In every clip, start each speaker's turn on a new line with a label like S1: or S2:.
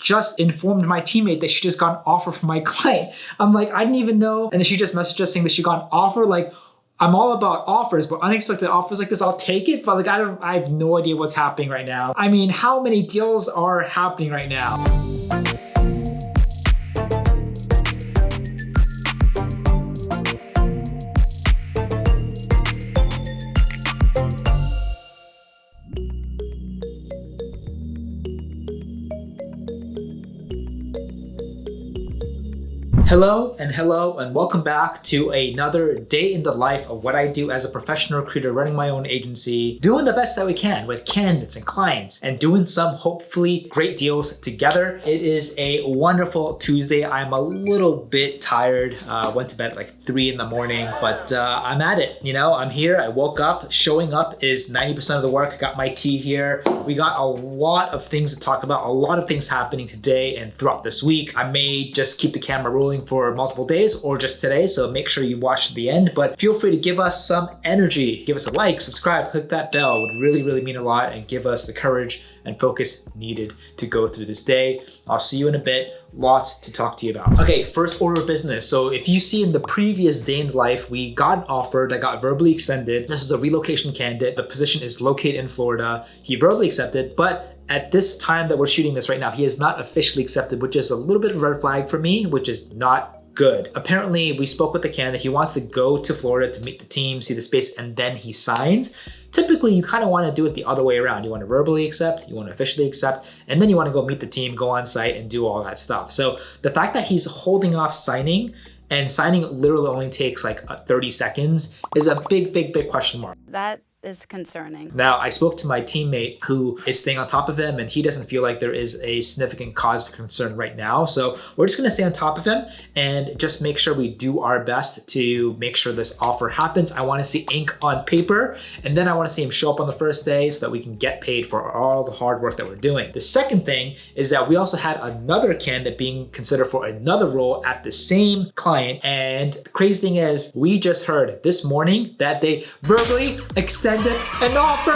S1: just informed my teammate that she just got an offer from my client. I'm like, I didn't even know. And then she just messaged us saying that she got an offer. Like, I'm all about offers, but unexpected offers like this, I'll take it. But like, I have no idea what's happening right now. I mean, how many deals are happening right now? Hello and welcome back to another day in the life of what I do as a professional recruiter running my own agency, doing the best that we can with candidates and clients and doing some hopefully great deals together. It is a wonderful Tuesday. I'm a little bit tired. Went to bed at like 3 in the morning, but I'm at it. You know, I'm here. I woke up. Showing up is 90% of the work. I got my tea here. We got a lot of things to talk about, a lot of things happening today and throughout this week. I may just keep the camera rolling for multiple days or just today, so make sure you watch to the end, but feel free to give us some energy. Give us a like, subscribe, click that bell. It would really mean a lot and give us the courage and focus needed to go through this day. I'll see you in a bit. Lots to talk to you about. Okay, first order of business. So if you see in the previous day in life, we got offered, I got verbally extended. This is a relocation candidate. The position is located in Florida. He verbally accepted, but at this time that we're shooting this right now, he is not officially accepted, which is a little bit of a red flag for me, which is not good. Apparently, we spoke with the candidate. He wants to go to Florida to meet the team, see the space, and then he signs. Typically, you kind of want to do it the other way around. You want to verbally accept, you want to officially accept, and then you want to go meet the team, go on site, and do all that stuff. So the fact that he's holding off signing, and signing literally only takes like 30 seconds, is a big question mark.
S2: That is concerning.
S1: Now, I spoke to my teammate who is staying on top of him, and he doesn't feel like there is a significant cause for concern right now. So we're just gonna stay on top of him and just make sure we do our best to make sure this offer happens. I wanna see ink on paper, and then I wanna see him show up on the first day so that we can get paid for all the hard work that we're doing. The second thing is that we also had another candidate being considered for another role at the same client. And the crazy thing is, we just heard this morning that they verbally extended an offer,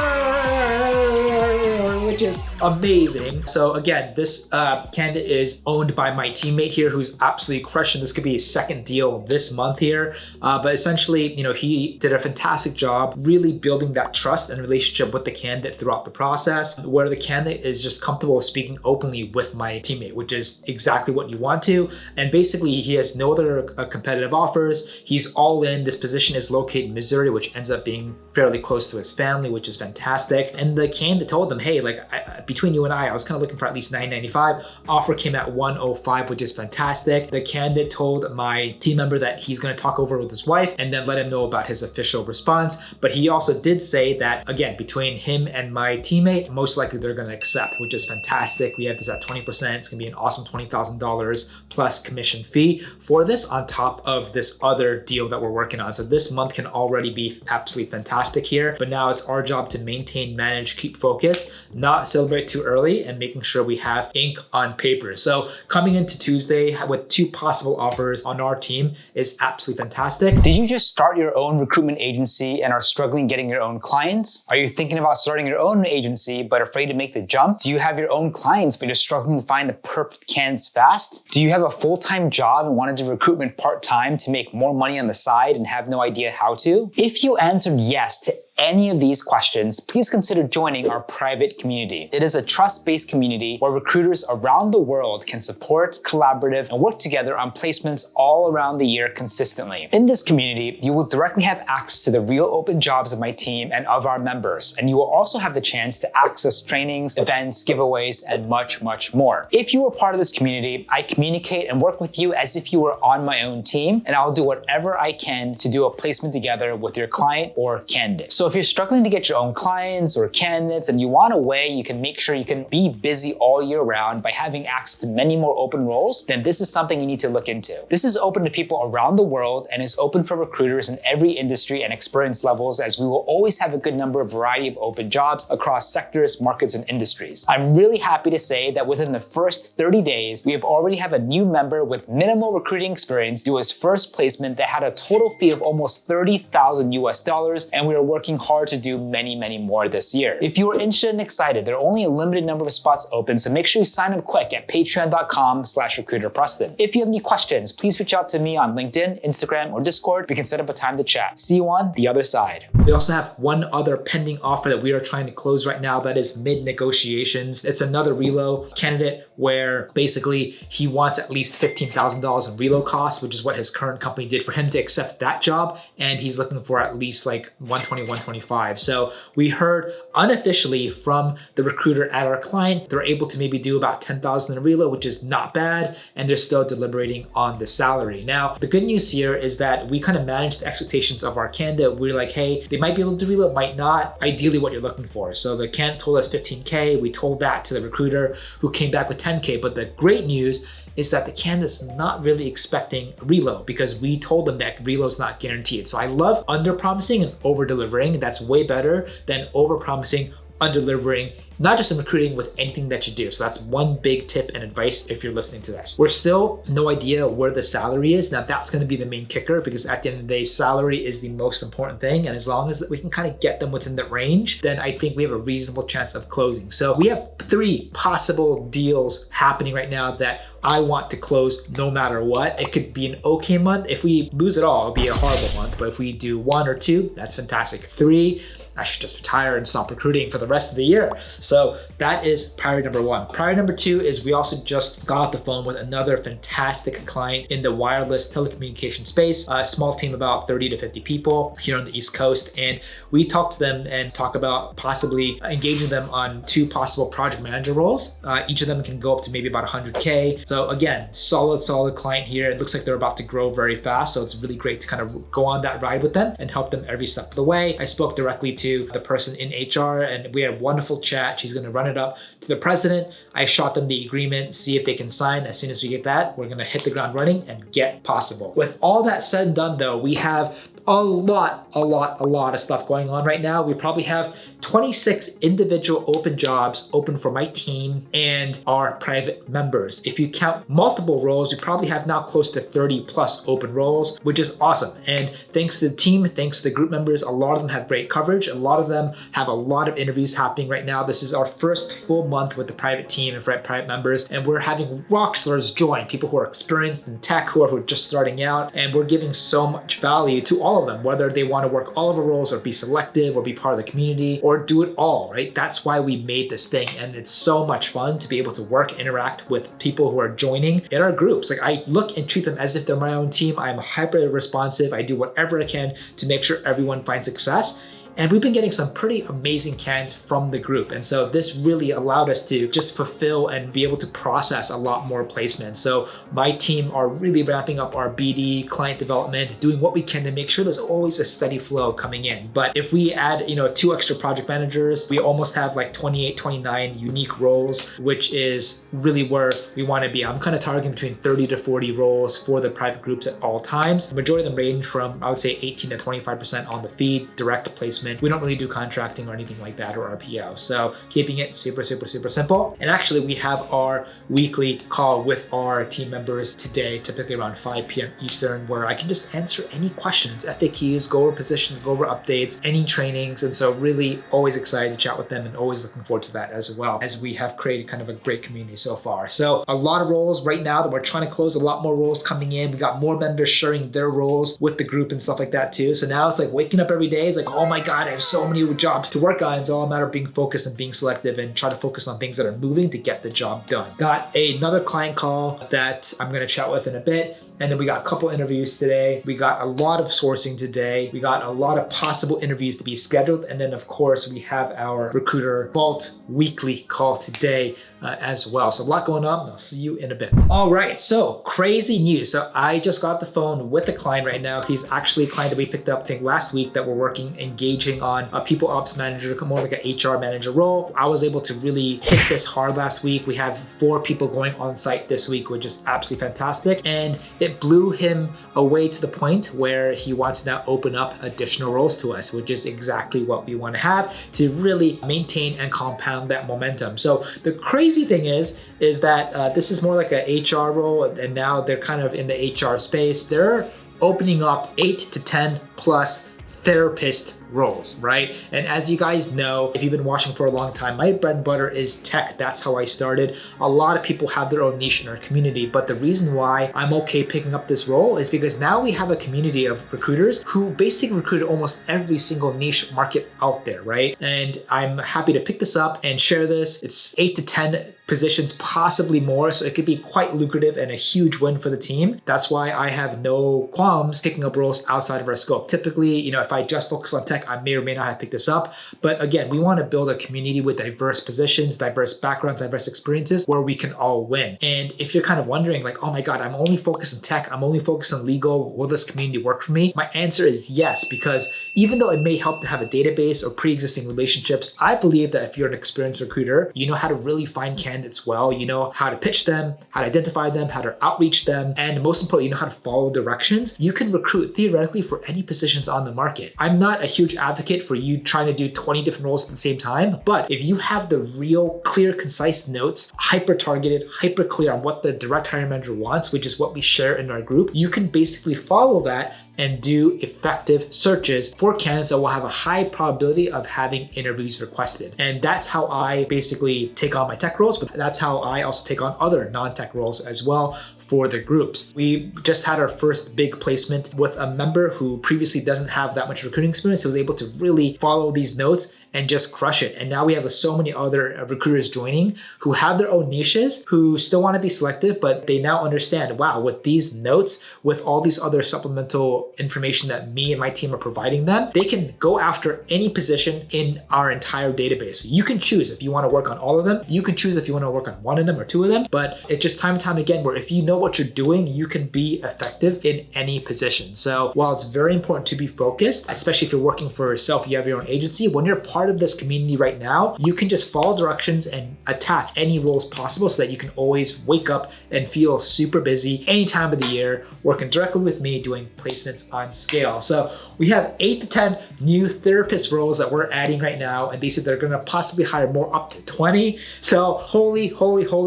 S1: which is amazing. So again, this candidate is owned by my teammate here who's absolutely crushing. This could be his second deal this month here. But essentially, you know, he did a fantastic job really building that trust and relationship with the candidate throughout the process, where the candidate is just comfortable speaking openly with my teammate, which is exactly what you want to. And basically, he has no other competitive offers. He's all in. This position is located in Missouri, which ends up being fairly close to his family, which is fantastic. And the candidate told them, hey, like between you and I was kind of looking for at least $995. Offer came at $105, which is fantastic. The candidate told my team member that he's going to talk over with his wife and then let him know about his official response. But he also did say that, again, between him and my teammate, most likely they're going to accept, which is fantastic. We have this at 20%. It's going to be an awesome $20,000 plus commission fee for this on top of this other deal that we're working on. So this month can already be absolutely fantastic here, but now it's our job to maintain, manage, keep focused, not celebrate too early, and making sure we have ink on paper. So coming into Tuesday with 2 possible offers on our team is absolutely fantastic.
S3: Did you just start your own recruitment agency and are struggling getting your own clients? Are you thinking about starting your own agency but afraid to make the jump? Do you have your own clients but you're struggling to find the perfect candidates fast? Do you have a full-time job and want to do recruitment part-time to make more money on the side and have no idea how to? If you answered yes to any of these questions, please consider joining our private community. It is a trust-based community where recruiters around the world can support, collaborate, and work together on placements all around the year consistently. In this community, you will directly have access to the real open jobs of my team and of our members, and you will also have the chance to access trainings, events, giveaways, and much more. If you are part of this community, I communicate and work with you as if you were on my own team, and I'll do whatever I can to do a placement together with your client or candidate. So if you're struggling to get your own clients or candidates and you want a way you can make sure you can be busy all year round by having access to many more open roles, then this is something you need to look into. This is open to people around the world and is open for recruiters in every industry and experience levels, as we will always have a good number of variety of open jobs across sectors, markets, and industries. I'm really happy to say that within the first 30 days, we have already have a new member with minimal recruiting experience do his first placement that had a total fee of almost $30,000 US, and we are working working hard to do many, many more this year. If you are interested and excited, there are only a limited number of spots open, so make sure you sign up quick at patreon.com/recruiterpreston. If you have any questions, please reach out to me on LinkedIn, Instagram, or Discord. We can set up a time to chat. See you on the other side.
S1: We also have one other pending offer that we are trying to close right now that is mid-negotiations. It's another relo candidate where basically he wants at least $15,000 in relo costs, which is what his current company did for him to accept that job. And he's looking for at least like 120, 125. So we heard unofficially from the recruiter at our client, they're able to maybe do about 10,000 in relo, which is not bad. And they're still deliberating on the salary. Now, the good news here is that we kind of managed the expectations of our candidate. We're like, hey, they might be able to do relo, might not. Ideally what you're looking for. So the candidate told us 15K. We told that to the recruiter who came back with 10K. But the great news is that the candidate's not really expecting relo because we told them that relo's not guaranteed. So I love under-promising and over-delivering. That's way better than over-promising, under-delivering, not just in recruiting, with anything that you do. So that's one big tip and advice if you're listening to this. We're still no idea where the salary is. Now that's gonna be the main kicker because at the end of the day, salary is the most important thing. And as long as we can kind of get them within the range, then I think we have a reasonable chance of closing. So we have 3 possible deals happening right now that I want to close no matter what. It could be an okay month. If we lose it all, it'll be a horrible month. But if we do 1 or 2, that's fantastic. 3, I should just retire and stop recruiting for the rest of the year. So that is priority number 1. Priority number 2 is we also just got off the phone with another fantastic client in the wireless telecommunication space, a small team, about 30 to 50 people here on the East Coast. And we talked to them and talk about possibly engaging them on 2 possible project manager roles. Each of them can go up to maybe about 100K. So again, solid client here. It looks like they're about to grow very fast. So it's really great to kind of go on that ride with them and help them every step of the way. I spoke directly to the person in HR and we had a wonderful chat. She's going to run it up to the president. I shot them the agreement, see if they can sign. As soon as we get that, we're going to hit the ground running and get possible. With all that said and done though, we have a lot of stuff going on right now. We probably have 26 individual open jobs open for my team and our private members. If you count multiple roles, we probably have now close to 30 plus open roles, which is awesome. And thanks to the team, thanks to the group members, a lot of them have great coverage. A lot of them have a lot of interviews happening right now. This is our first full month with the private team and private members, and we're having rock stars join, people who are experienced in tech, who are just starting out, and we're giving so much value to all of them, whether they want to work all of the roles or be selective or be part of the community or do it all, right? That's why we made this thing. And it's so much fun to be able to work, interact with people who are joining in our groups. Like I look and treat them as if they're my own team. I'm hyper responsive. I do whatever I can to make sure everyone finds success. And we've been getting some pretty amazing candidates from the group. And so this really allowed us to just fulfill and be able to process a lot more placements. So my team are really ramping up our BD, client development, doing what we can to make sure there's always a steady flow coming in. But if we add, 2 extra project managers, we almost have like 28, 29 unique roles, which is really where we want to be. I'm kind of targeting between 30 to 40 roles for the private groups at all times. The majority of them range from, I would say, 18 to 25% on the feed, direct placement. We don't really do contracting or anything like that or RPO. So keeping it super simple. And actually we have our weekly call with our team members today, typically around 5 p.m. Eastern, where I can just answer any questions, FAQs, go over positions, go over updates, any trainings. And so really always excited to chat with them and always looking forward to that as well, as we have created kind of a great community so far. So a lot of roles right now that we're trying to close, a lot more roles coming in. We got more members sharing their roles with the group and stuff like that too. So now it's like waking up every day. It's like, oh my God, I have so many jobs to work on. It's all a matter of being focused and being selective and try to focus on things that are moving to get the job done. Got another client call that I'm gonna chat with in a bit. And then we got a couple interviews today. We got a lot of sourcing today. We got a lot of possible interviews to be scheduled. And then of course we have our recruiter vault weekly call today as well. So a lot going on. I'll see you in a bit. All right, so crazy news. So I just got the phone with a client right now. He's actually a client that we picked up, I think last week, that we're engaging on a people ops manager, more like an HR manager role. I was able to really hit this hard last week. We have 4 people going on site this week, which is absolutely fantastic. And it blew him away to the point where he wants to now open up additional roles to us, which is exactly what we want to have to really maintain and compound that momentum. So the crazy thing is that this is more like an HR role, and now they're kind of in the HR space. They're opening up 8 to 10 plus therapist roles, right? And as you guys know, if you've been watching for a long time, my bread and butter is tech. That's how I started. A lot of people have their own niche in our community, but the reason why I'm okay picking up this role is because now we have a community of recruiters who basically recruit almost every single niche market out there, right? And I'm happy to pick this up and share this. It's 8 to 10 positions, possibly more, so it could be quite lucrative and a huge win for the team. That's why I have no qualms picking up roles outside of our scope. Typically, if I just focus on tech, I may or may not have picked this up. But again, we want to build a community with diverse positions, diverse backgrounds, diverse experiences where we can all win. And if you're kind of wondering like, oh my God, I'm only focused on tech, I'm only focused on legal, will this community work for me? My answer is yes, because even though it may help to have a database or pre-existing relationships, I believe that if you're an experienced recruiter, you know how to really find candidates well, you know how to pitch them, how to identify them, how to outreach them, and most importantly, you know how to follow directions. You can recruit theoretically for any positions on the market. I'm not a huge advocate for you trying to do 20 different roles at the same time, but if you have the real clear, concise notes, hyper targeted, hyper clear on what the direct hiring manager wants, which is what we share in our group, you can basically follow that and do effective searches for candidates that will have a high probability of having interviews requested. And that's how I basically take on my tech roles, but that's how I also take on other non-tech roles as well for the groups. We just had our first big placement with a member who previously doesn't have that much recruiting experience. He was able to really follow these notes and just crush it. And now we have so many other recruiters joining who have their own niches, who still want to be selective, but they now understand, wow, with these notes, with all these other supplemental information that me and my team are providing them, they can go after any position in our entire database. You can choose if you want to work on all of them. You can choose if you want to work on one of them or two of them, but it's just time and time again where if you know what you're doing, you can be effective in any position. So while it's very important to be focused, especially if you're working for yourself, you have your own agency, when you're part of this community right now, you can just follow directions and attack any roles possible so that you can always wake up and feel super busy any time of the year, working directly with me, doing placements on scale. So we have 8 to 10 new therapist roles that we're adding right now, and they said they're gonna possibly hire more, up to 20. So holy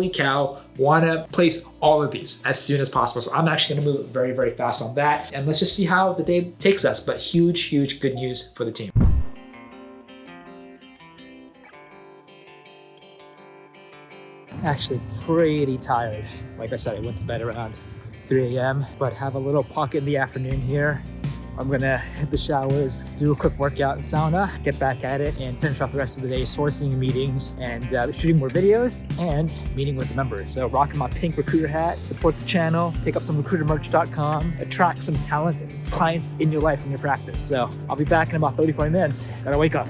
S1: cow, wanna place all of these as soon as possible. So I'm actually gonna move very, very fast on that. And let's just see how the day takes us, but huge good news for the team. Actually pretty tired. Like I said, I went to bed around 3 a.m., but have a little pocket in the afternoon here. I'm gonna hit the showers, do a quick workout in sauna, get back at it, and finish off the rest of the day sourcing meetings and shooting more videos and meeting with the members. So rocking my pink recruiter hat, support the channel, pick up some recruitermerch.com, attract some talent and clients in your life and your practice. So I'll be back in about 35 minutes. Gotta wake up.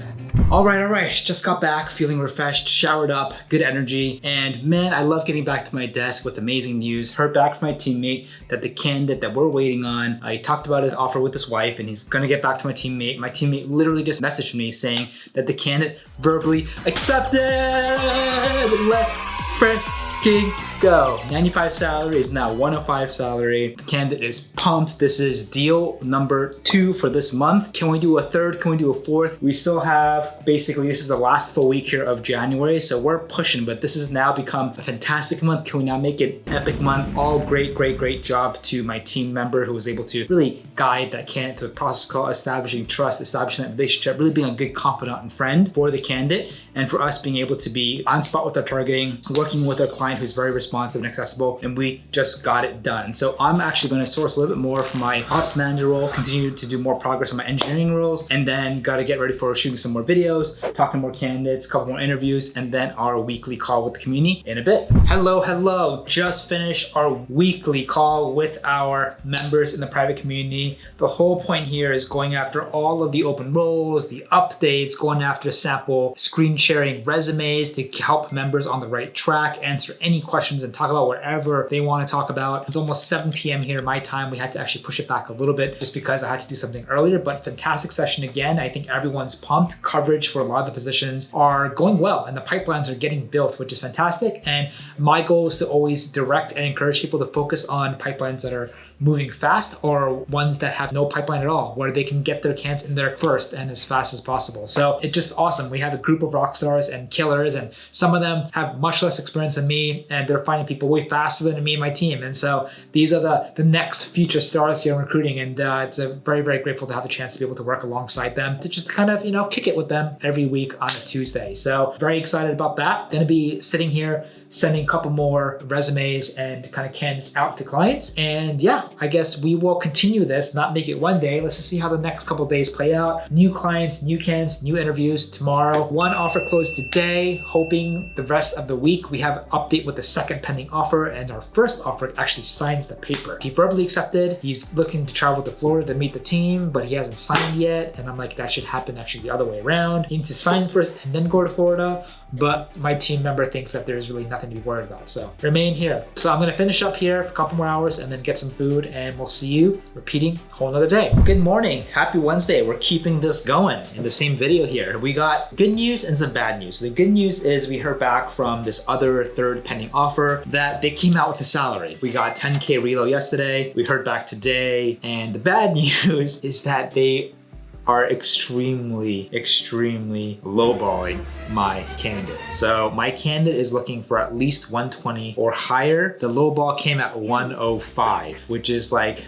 S1: All right. Just got back, feeling refreshed, showered up, good energy. And man, I love getting back to my desk with amazing news. Heard back from my teammate that the candidate that we're waiting on, he talked about his offer with his wife and he's gonna get back to my teammate. My teammate literally just messaged me saying that the candidate verbally accepted. Let's freaking go. 95 salary is now 105 salary. The candidate is pumped. This is deal number 2 for this month. Can we do a third? Can we do a fourth? We still have, basically, this is the last full week here of January, so we're pushing, but this has now become a fantastic month. Can we now make it epic month? All great job to my team member who was able to really guide that candidate through the process called establishing trust, establishing that relationship, really being a good confidant and friend for the candidate, and for us being able to be on spot with our targeting, working with our client who's very responsive and accessible, and we just got it done. So I'm actually going to source a little bit more for my ops manager role, continue to do more progress on my engineering roles, and then got to get ready for shooting some more videos, talking to more candidates, a couple more interviews, and then our weekly call with the community in a bit. Hello. Just finished our weekly call with our members in the private community. The whole point here is going after all of the open roles, the updates, going after sample screen sharing resumes to help members on the right track, answer any questions and talk about whatever they want to talk about. It's almost 7 p.m. here my time. We had to actually push it back a little bit just because I had to do something earlier, but fantastic session again. I think everyone's pumped. Coverage for a lot of the positions are going well and the pipelines are getting built, which is fantastic. And my goal is to always direct and encourage people to focus on pipelines that are moving fast or ones that have no pipeline at all, where they can get their candidates in there first and as fast as possible. So it's just awesome. We have a group of rock stars and killers, and some of them have much less experience than me, and they're finding people way faster than me and my team. And so these are the next future stars here in recruiting. And it's a very, very grateful to have the chance to be able to work alongside them, to just kind of, kick it with them every week on a Tuesday. So very excited about that. Going to be sitting here, sending a couple more resumes and kind of candidates out to clients. And yeah, I guess we will continue this, not make it one day. Let's just see how the next couple of days play out. New clients, new candidates, new interviews tomorrow. One offer closed today, hoping the rest of the week we have an update with the second pending offer, and our first offer actually signs the paper. He verbally accepted. He's looking to travel to Florida to meet the team, but he hasn't signed yet. And I'm like, that should happen actually the other way around. He needs to sign first and then go to Florida. But my team member thinks that there's really nothing to be worried about. So remain here. So I'm gonna finish up here for a couple more hours and then get some food, and we'll see you repeating a whole nother day. Good morning, happy Wednesday. We're keeping this going in the same video here. We got good news and some bad news. So the good news is we heard back from this other third pending offer that they came out with a salary. We got 10K reload yesterday. We heard back today. And the bad news is that they are extremely lowballing my candidate. So my candidate is looking for at least 120 or higher. The lowball came at 105, which is like,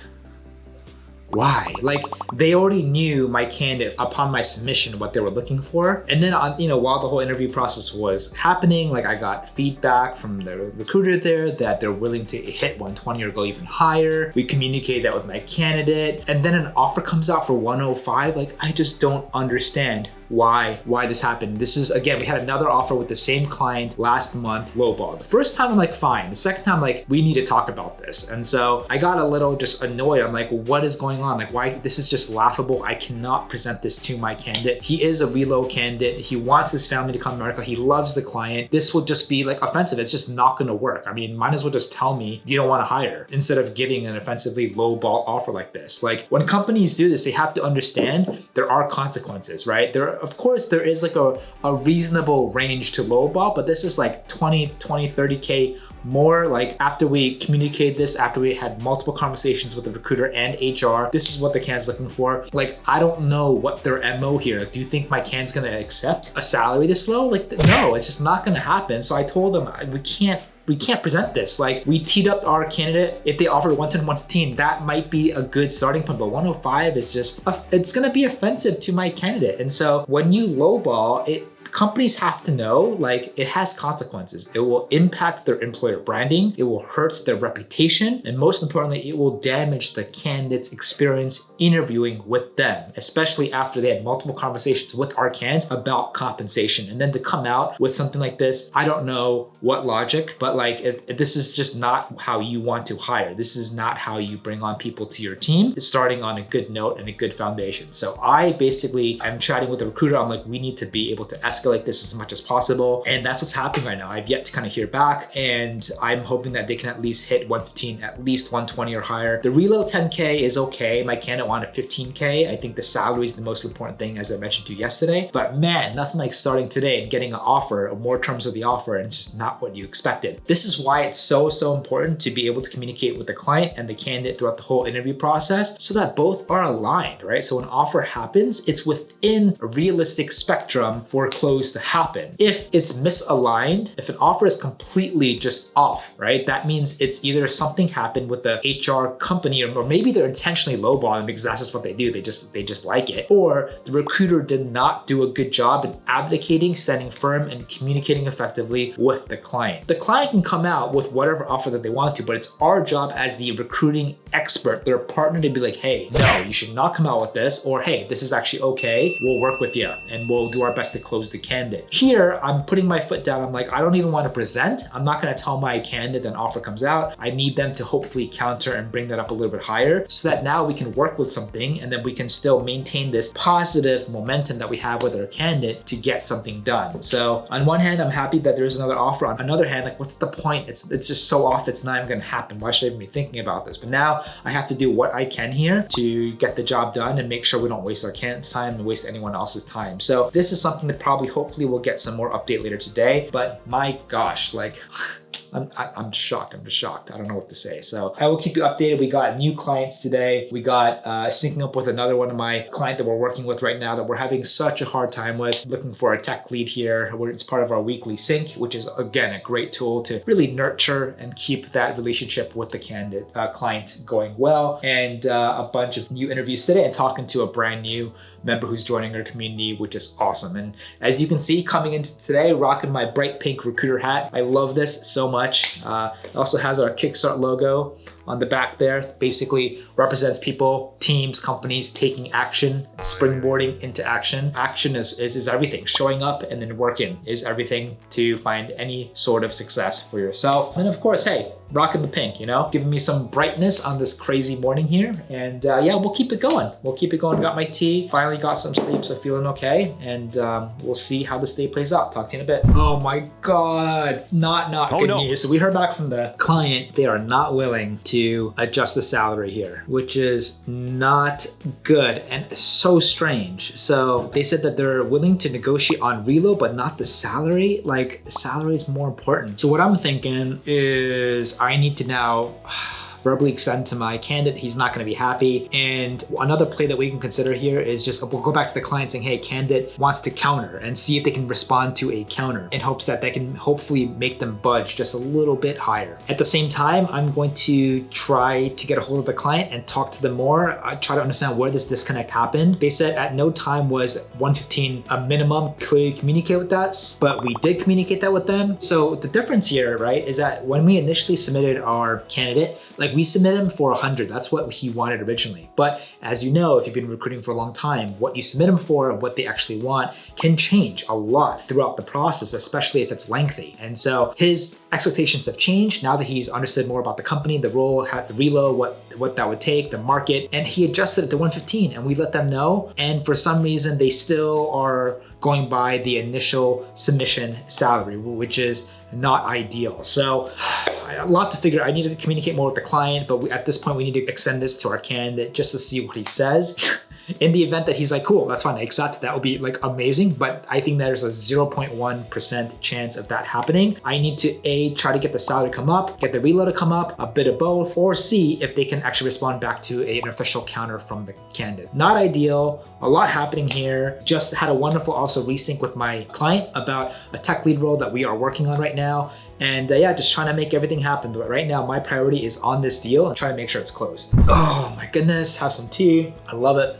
S1: why? Like, they already knew my candidate upon my submission what they were looking for. And then on, while the whole interview process was happening, like I got feedback from the recruiter there that they're willing to hit 120 or go even higher. We communicated that with my candidate. And then an offer comes out for 105. Like, I just don't understand why this happened. This is, again, we had another offer with the same client last month, lowball. The first time I'm like, fine. The second time, like, we need to talk about this. And so I got a little just annoyed. I'm like, what is going on? Like, why? This is just laughable. I cannot present this to my candidate. He is a reload candidate. He wants his family to come to America. He loves the client. This will just be like offensive. It's just not gonna work. I mean, might as well just tell me you don't wanna hire instead of giving an offensively lowball offer like this. Like, when companies do this, they have to understand there are consequences, right? Of course, there is like a reasonable range to lowball, but this is like 20, 30K more. Like, after we communicated this, after we had multiple conversations with the recruiter and HR, this is what the candidate's looking for. Like, I don't know what their MO here. Do you think my candidate's gonna accept a salary this low? Like, no, it's just not gonna happen. So I told them, we can't present this. Like, we teed up our candidate. If they offer 110, 115, that might be a good starting point, but 105 is just, it's gonna be offensive to my candidate. And so when you lowball, companies have to know, like, it has consequences. It will impact their employer branding. It will hurt their reputation. And most importantly, it will damage the candidate's experience interviewing with them, especially after they had multiple conversations with our candidates about compensation. And then to come out with something like this, I don't know what logic, but like, this is just not how you want to hire. This is not how you bring on people to your team. It's starting on a good note and a good foundation. So I'm chatting with the recruiter. I'm like, we need to be able to escalate this as much as possible. And that's what's happening right now. I've yet to kind of hear back, and I'm hoping that they can at least hit 115, at least 120 or higher. The reload 10K is okay. My candidate wanted 15K. I think the salary is the most important thing, as I mentioned to you yesterday. But man, nothing like starting today and getting an offer, or more terms of the offer, and it's just not what you expected. This is why it's so important to be able to communicate with the client and the candidate throughout the whole interview process, so that both are aligned, right? So when an offer happens, it's within a realistic spectrum for close to happen. If it's misaligned, if an offer is completely just off, right? That means it's either something happened with the HR company, or maybe they're intentionally lowballing because that's just what they do. They just like it. Or the recruiter did not do a good job in abdicating, standing firm, and communicating effectively with the client. The client can come out with whatever offer that they want to, but it's our job as the recruiting expert, their partner, to be like, hey, no, you should not come out with this, or hey, this is actually okay. We'll work with you and we'll do our best to close the candidate. Here, I'm putting my foot down. I'm like, I don't even want to present. I'm not going to tell my candidate an offer comes out. I need them to hopefully counter and bring that up a little bit higher, so that now we can work with something, and then we can still maintain this positive momentum that we have with our candidate to get something done. So on one hand, I'm happy that there's another offer. On another hand, like, what's the point? It's just so off. It's not even going to happen. Why should I even be thinking about this? But now I have to do what I can here to get the job done and make sure we don't waste our candidate's time and waste anyone else's time. So this is something that probably, hopefully, we'll get some more update later today. But my gosh, like, I'm just shocked. I'm just shocked. I don't know what to say. So I will keep you updated. We got new clients today. We got syncing up with another one of my client that we're working with right now that we're having such a hard time with, looking for a tech lead here, where it's part of our weekly sync, which is again a great tool to really nurture and keep that relationship with the candidate client going well. And a bunch of new interviews today and talking to a brand new member who's joining our community, which is awesome. And as you can see, coming into today, rocking my bright pink recruiter hat. I love this so much. It also has our Kickstart logo on the back there. Basically represents people, teams, companies taking action, springboarding into action. Action is everything. Showing up and then working is everything to find any sort of success for yourself. And of course, hey, rocking the pink, giving me some brightness on this crazy morning here. And yeah, we'll keep it going. We'll keep it going. Got my tea, finally got some sleep, so feeling okay. And we'll see how this day plays out. Talk to you in a bit. Oh my God, not good news. So we heard back from the client. They are not willing to adjust the salary here, which is not good and so strange. So they said that they're willing to negotiate on reload, but not the salary. Like, salary is more important. So what I'm thinking is I need to now verbally extend to my candidate. He's not going to be happy. And another play that we can consider here is just, we'll go back to the client saying, hey, candidate wants to counter, and see if they can respond to a counter in hopes that they can hopefully make them budge just a little bit higher. At the same time, I'm going to try to get a hold of the client and talk to them more. I try to understand where this disconnect happened. They said at no time was 115 a minimum, clearly communicate with that, but we did communicate that with them. So the difference here, right, is that when we initially submitted our candidate, like, we submitted him for 100. That's what he wanted originally. But as you know, if you've been recruiting for a long time, what you submit him for and what they actually want can change a lot throughout the process, especially if it's lengthy. And so his expectations have changed now that he's understood more about the company, the role, the reload, what that would take, the market, and he adjusted it to 115, and we let them know. And for some reason, they still are going by the initial submission salary, which is not ideal. So a lot to figure out. I need to communicate more with the client, but at this point, we need to extend this to our candidate just to see what he says. In the event that he's like, cool, that's fine, I accept, that would be like amazing. But I think there's a 0.1% chance of that happening. I need to try to get the salary to come up, get the reload to come up, a bit of both, or see if they can actually respond back to an official counter from the candidate. Not ideal, a lot happening here. Just had a wonderful also resync with my client about a tech lead role that we are working on right now. And yeah, just trying to make everything happen. But right now, my priority is on this deal and trying to make sure it's closed. Oh my goodness, have some tea. I love it.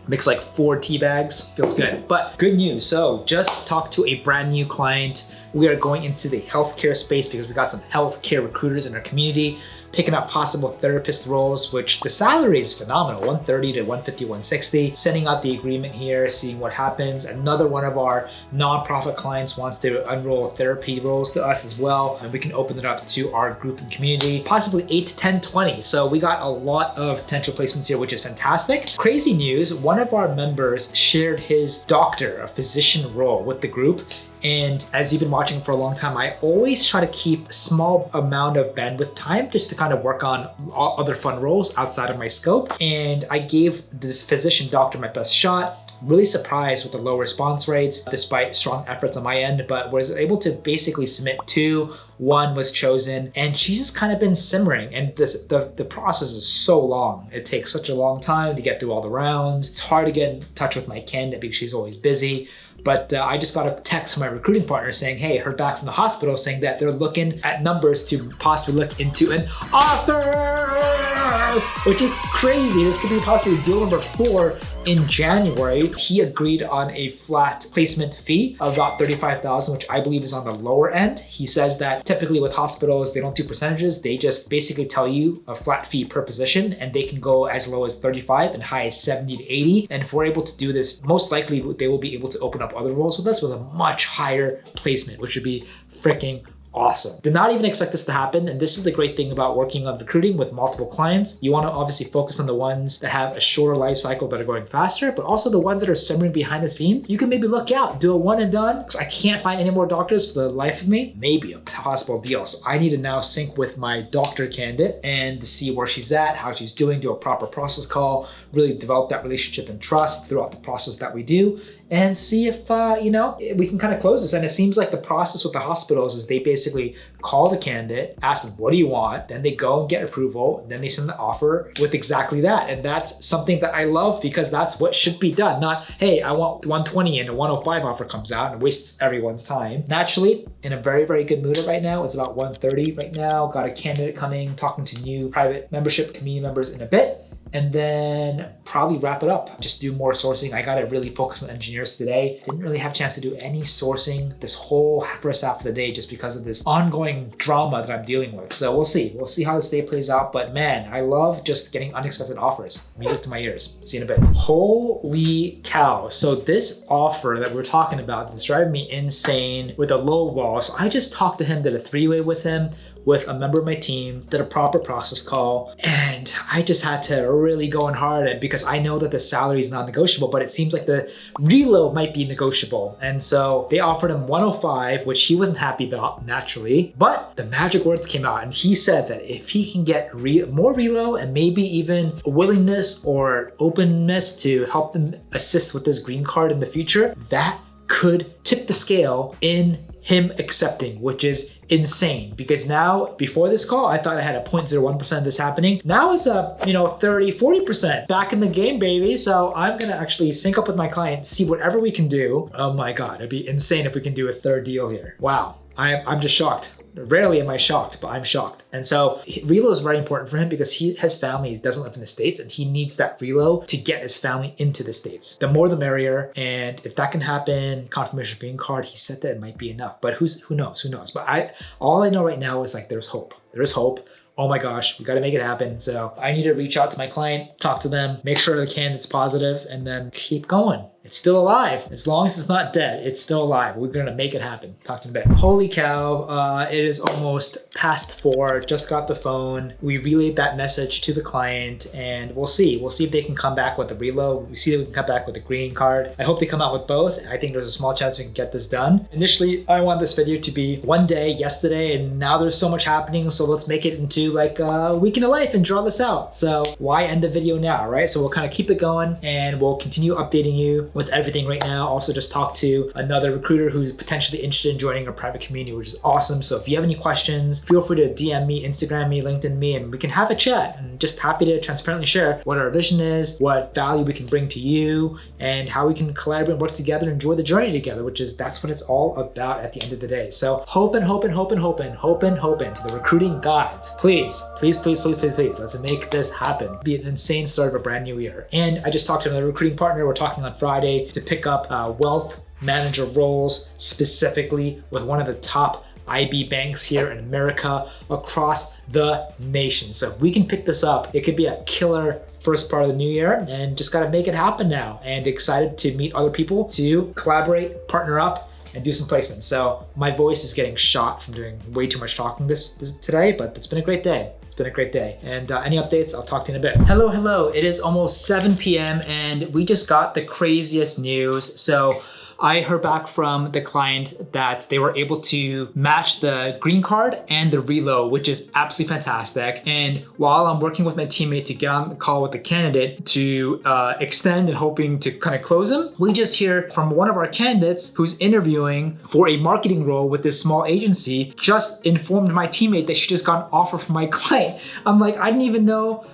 S1: Mix like 4 tea bags, feels good. But good news, so just talked to a brand new client. We are going into the healthcare space because we got some healthcare recruiters in our community, picking up possible therapist roles, which the salary is phenomenal, 130 to 150, 160. Sending out the agreement here, seeing what happens. Another one of our nonprofit clients wants to unroll therapy roles to us as well, and we can open it up to our group and community, possibly 8 to 10, 20. So we got a lot of potential placements here, which is fantastic. Crazy news, one of our members shared his doctor, a physician role with the group. And as you've been watching for a long time, I always try to keep a small amount of bandwidth time just to kind of work on other fun roles outside of my scope. And I gave this physician doctor my best shot. Really surprised with the low response rates despite strong efforts on my end, but was able to basically submit 2. 1 was chosen, and she's just kind of been simmering. And the process is so long. It takes such a long time to get through all the rounds. It's hard to get in touch with my candidate because she's always busy. But I just got a text from my recruiting partner saying, hey, heard back from the hospital saying that they're looking at numbers to possibly look into an offer, which is crazy. This could be possibly deal number 4 in January. He agreed on a flat placement fee of about $35,000, which I believe is on the lower end. He says that typically with hospitals, they don't do percentages. They just basically tell you a flat fee per position, and they can go as low as 35 and high as 70 to 80. And if we're able to do this, most likely they will be able to open up other roles with us with a much higher placement, which would be freaking awesome. Did not even expect this to happen. And this is the great thing about working on recruiting with multiple clients. You want to obviously focus on the ones that have a shorter life cycle that are going faster, but also the ones that are simmering behind the scenes. You can maybe look out, do a one and done, because I can't find any more doctors for the life of me. Maybe a possible deal. So I need to now sync with my doctor candidate and see where she's at, how she's doing, do a proper process call, really develop that relationship and trust throughout the process that we do. and see if, we can kind of close this. And it seems like the process with the hospitals is they basically call the candidate, ask them, what do you want? Then they go and get approval. And then they send the offer with exactly that. And that's something that I love because that's what should be done. Not, hey, I want 120 and a 105 offer comes out and wastes everyone's time. Naturally, in a very, very good mood right now. It's about 1:30 right now. Got a candidate coming, talking to new private membership community members in a bit. And then probably wrap it up. Just do more sourcing. I gotta really focus on engineers today. Didn't really have a chance to do any sourcing this whole first half of the day just because of this ongoing drama that I'm dealing with. So we'll see. We'll see how this day plays out. But man, I love just getting unexpected offers. Music to my ears. See you in a bit. Holy cow. So this offer that we're talking about that's driving me insane with a low ball. So I just talked to him, did a three-way with him, with a member of my team, did a proper process call, and I just had to really go in hard at because I know that the salary is not negotiable, but it seems like the reload might be negotiable. And so they offered him 105, which he wasn't happy about naturally, but the magic words came out and he said that if he can get more reload and maybe even a willingness or openness to help them assist with this green card in the future, that could tip the scale in him accepting, which is insane. Because now, before this call, I thought I had a 0.01% of this happening. Now it's a 30, 40% back in the game, baby. So I'm gonna actually sync up with my client, see whatever we can do. Oh my God, it'd be insane if we can do a third deal here. Wow, I'm just shocked. Rarely am I shocked, but I'm shocked. And so reload is very important for him because his family doesn't live in the States and he needs that reload to get his family into the States. The more the merrier. And if that can happen, confirmation green card, he said that it might be enough, but who knows? But all I know right now is like, there's hope. There is hope. Oh my gosh, we got to make it happen. So I need to reach out to my client, talk to them, make sure the candidate's positive, and then keep going. It's still alive. As long as it's not dead, it's still alive. We're gonna make it happen. Talk to you in a bit. Holy cow, it is almost past 4. Just got the phone. We relayed that message to the client and we'll see. We'll see if they can come back with a reload. We see if we can come back with a green card. I hope they come out with both. I think there's a small chance we can get this done. Initially, I want this video to be one day, yesterday, and now there's so much happening. So let's make it into like a week in a life and draw this out. So why end the video now, right? So we'll kind of keep it going and we'll continue updating you with everything right now. Also just talked to another recruiter who's potentially interested in joining our private community, which is awesome. So if you have any questions, feel free to DM me, Instagram me, LinkedIn me, and we can have a chat. And just happy to transparently share what our vision is, what value we can bring to you, and how we can collaborate and work together and enjoy the journey together, that's what it's all about at the end of the day. So hoping to the recruiting gods. Please, let's make this happen. Be an insane start of a brand new year. And I just talked to another recruiting partner. We're talking on Friday to pick up wealth manager roles, specifically with one of the top IB banks here in America across the nation. So if we can pick this up, it could be a killer first part of the new year, and just gotta make it happen now. And excited to meet other people to collaborate, partner up, and do some placements. So my voice is getting shot from doing way too much talking this today, but it's been a great day. It's been a great day. And any updates, I'll talk to you in a bit. Hello. It is almost 7 p.m. and we just got the craziest news. So I heard back from the client that they were able to match the green card and the reload, which is absolutely fantastic. And while I'm working with my teammate to get on the call with the candidate to extend and hoping to kind of close him, we just hear from one of our candidates who's interviewing for a marketing role with this small agency, just informed my teammate that she just got an offer from my client. I'm like, I didn't even know.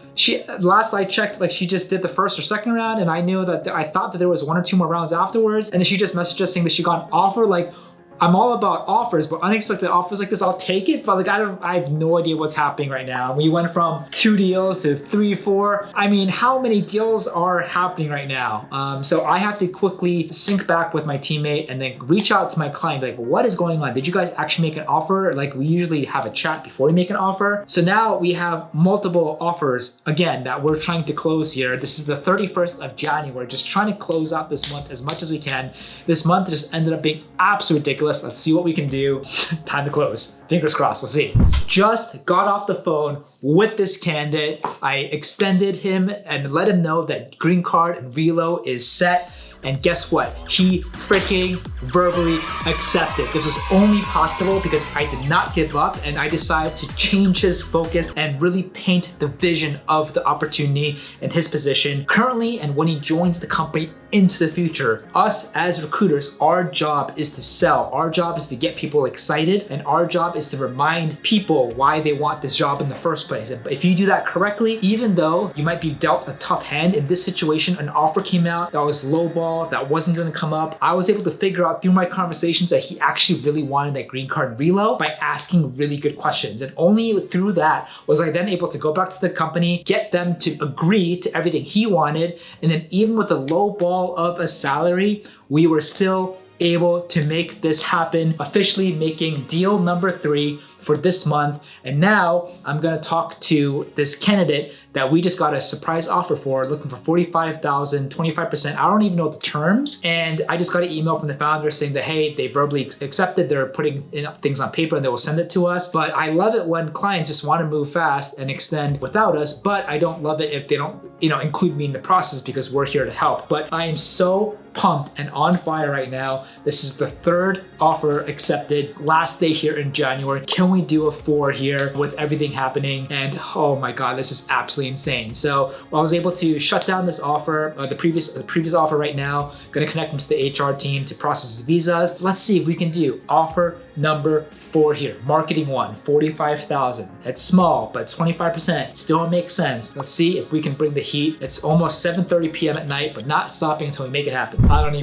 S1: Last I checked, like she just did the first or second round, and I knew that I thought that there was 1 or 2 more rounds afterwards, and then she just messaged us saying that she got an offer. Like, I'm all about offers, but unexpected offers like this, I'll take it. But like, I have no idea what's happening right now. We went from 2 deals to 3, 4. I mean, how many deals are happening right now? So I have to quickly sync back with my teammate and then reach out to my client, like, what is going on? Did you guys actually make an offer? Like, we usually have a chat before we make an offer. So now we have multiple offers, again, that we're trying to close here. This is the 31st of January, just trying to close out this month as much as we can. This month just ended up being absolutely ridiculous. Let's see what we can do. Time to close. Fingers crossed, we'll see. Just got off the phone with this candidate. I extended him and let him know that green card and reload is set. And guess what? He freaking verbally accepted. This was only possible because I did not give up and I decided to change his focus and really paint the vision of the opportunity and his position currently and when he joins the company into the future. Us as recruiters, our job is to sell. Our job is to get people excited, and our job is to remind people why they want this job in the first place. And if you do that correctly, even though you might be dealt a tough hand, in this situation, an offer came out that was lowball, that wasn't gonna come up. I was able to figure out through my conversations that he actually really wanted that green card reload by asking really good questions. And only through that was I then able to go back to the company, get them to agree to everything he wanted. And then even with a low ball of a salary, we were still able to make this happen, officially making deal number 3 for this month. And now I'm gonna talk to this candidate that we just got a surprise offer for, looking for $45,000, 25%. I don't even know the terms. And I just got an email from the founder saying that, hey, they verbally accepted, they're putting things on paper and they will send it to us. But I love it when clients just wanna move fast and extend without us, but I don't love it if they don't, include me in the process because we're here to help. But I am so pumped and on fire right now. This is the 3rd offer accepted, last day here in January. Can we do a 4 here with everything happening? And oh my God, this is absolutely insane. So I was able to shut down this offer, the previous offer right now. Gonna connect them to the HR team to process the visas. Let's see if we can do offer number 4 here. Marketing 1, 45,000. It's small, but 25% still makes sense. Let's see if we can bring the heat. It's almost 7:30 p.m. at night, but not stopping until we make it happen. I don't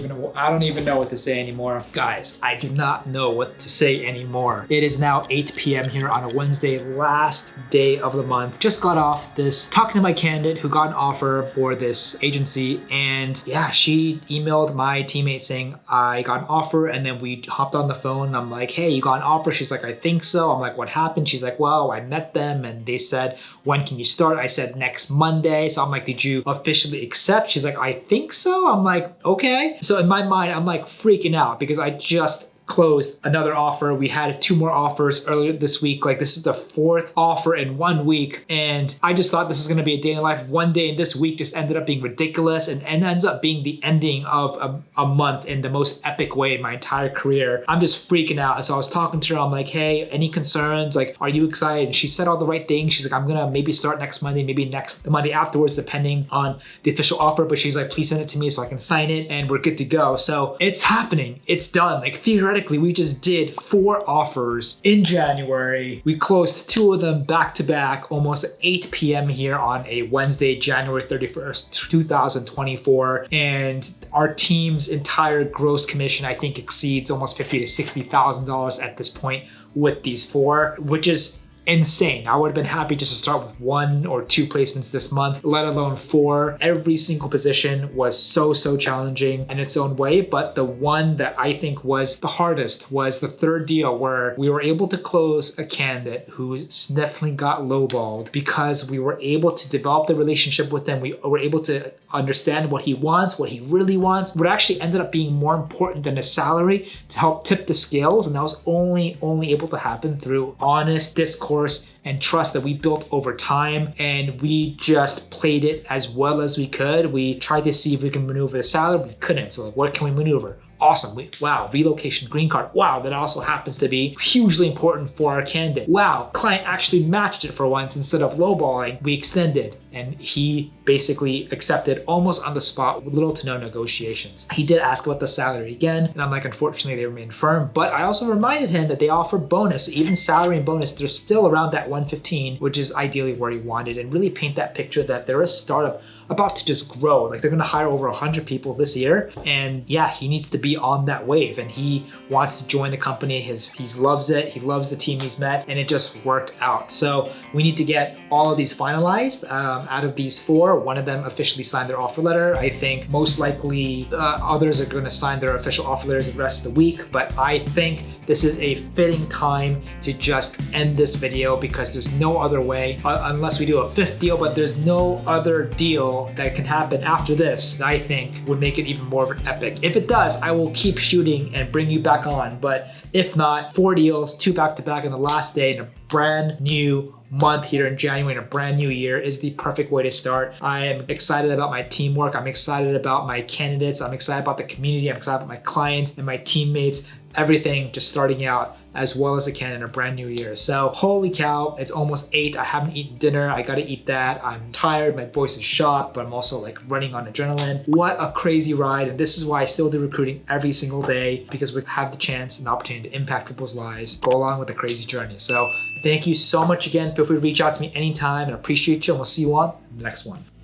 S1: even know what to say anymore. Guys, I do not know what to say anymore. It is now 8 p.m. here on a Wednesday, last day of the month. Just got off this, talking to my candidate who got an offer for this agency, and yeah, she emailed my teammate saying, I got an offer, and then we hopped on the phone, and I'm like, hey, you got an offer? She's like, I think so. I'm like, what happened? She's like, well, I met them and they said, when can you start? I said, next Monday. So I'm like, did you officially accept? She's like, I think so. I'm like, okay. So in my mind, I'm like freaking out because I just closed another offer. We had 2 more offers earlier this week. Like, this is the 4th offer in 1 week. And I just thought this was gonna be a day in life. One day in this week just ended up being ridiculous and ends up being the ending of a month in the most epic way in my entire career. I'm just freaking out. And so I was talking to her. I'm like, hey, any concerns? Like, are you excited? And she said all the right things. She's like, I'm gonna maybe start next Monday, maybe the Monday afterwards, depending on the official offer. But she's like, please send it to me so I can sign it and we're good to go. So it's happening. It's done. Like, theoretically, we just did 4 offers in January. We closed 2 of them back to back, almost 8 p.m. here on a Wednesday, January 31st, 2024. And our team's entire gross commission, I think, exceeds almost $50,000 to $60,000 at this point with these 4, which is insane. I would have been happy just to start with 1 or 2 placements this month, let alone 4. Every single position was so challenging in its own way, but the one that I think was the hardest was the 3rd deal, where we were able to close a candidate who definitely got lowballed because we were able to develop the relationship with them. We were able to understand what he wants, what he really wants. What actually ended up being more important than a salary to help tip the scales, and that was only able to happen through honest discourse and trust that we built over time. And we just played it as well as we could. We tried to see if we can maneuver the salary, we couldn't. So like, what can we maneuver? Awesome. Wow, relocation, green card. Wow, that also happens to be hugely important for our candidate. Wow, client actually matched it for once instead of lowballing. We extended, and he basically accepted almost on the spot with little to no negotiations. He did ask about the salary again, and I'm like, unfortunately, they remain firm. But I also reminded him that they offer bonus, even salary and bonus, they're still around that 115, which is ideally where he wanted, and really paint that picture that they're a startup about to just grow. Like, they're gonna hire over 100 people this year. And yeah, he needs to be on that wave, and he wants to join the company. He loves it. He loves the team he's met, and it just worked out. So we need to get all of these finalized. Out of these 4, one of them officially signed their offer letter. I think most likely others are gonna sign their official offer letters the rest of the week, but I think this is a fitting time to just end this video because there's no other way, unless we do a 5th deal, but there's no other deal that can happen after this that I think would make it even more of an epic. If it does, I will keep shooting and bring you back on, but if not, 4 deals, 2 back-to-back on the last day, and a brand new month here in January in a brand new year is the perfect way to start. I am excited about my teamwork. I'm excited about my candidates. I'm excited about the community. I'm excited about my clients and my teammates. Everything just starting out as well as I can in a brand new year. So holy cow, it's almost 8. I haven't eaten dinner. I gotta eat that. I'm tired, my voice is shot, but I'm also like running on adrenaline. What a crazy ride. And this is why I still do recruiting every single day, because we have the chance and opportunity to impact people's lives, go along with the crazy journey. So thank you so much again. Feel free to reach out to me anytime and I appreciate you, and we'll see you on the next one.